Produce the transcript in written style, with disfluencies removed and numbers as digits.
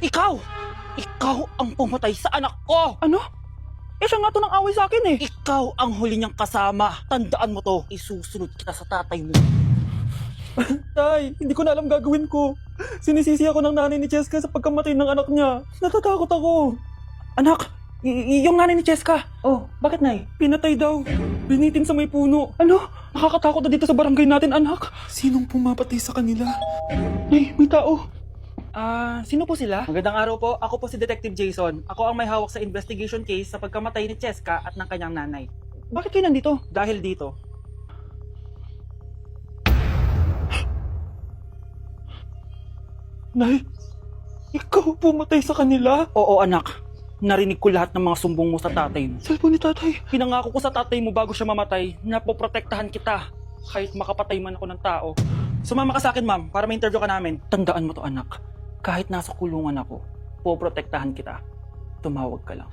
Ikaw! Ikaw ang pumatay sa anak ko! Ano? Eh siya nga to nang away sa akin eh. Ikaw ang huli niyang kasama. Tandaan mo to. Isusunod kita sa tatay mo. Tay, hindi ko na alam gagawin ko. Sinisisi ako ng nanay ni Cheska sa pagkamatay ng anak niya. Natatakot ako. Anak, yung nanay ni Cheska. Oh, bakit nay? Pinatay daw. Binitin sa may puno. Ano? Nakakatakot na dito sa barangay natin, anak. Sinong pumapatay sa kanila? Nay, may tao. Sino po sila? Magandang araw po. Ako po si Detective Jason. Ako ang may hawak sa investigation case sa pagkamatay ni Cheska at ng kanyang nanay. Bakit kayo nandito? Dahil dito, Nay, ikaw pumatay sa kanila? oo anak, narinig ko lahat ng mga sumbong mo sa tatay mo. Cellphone ni tatay. Pinangako ko sa tatay mo bago siya mamatay na poprotektahan kita kahit makapatay man ako ng tao. Sumama ka sa akin ma'am para ma-interview ka namin. Tandaan mo to anak, kahit nasa kulungan ako, poprotektahan kita. Tumawag ka lang.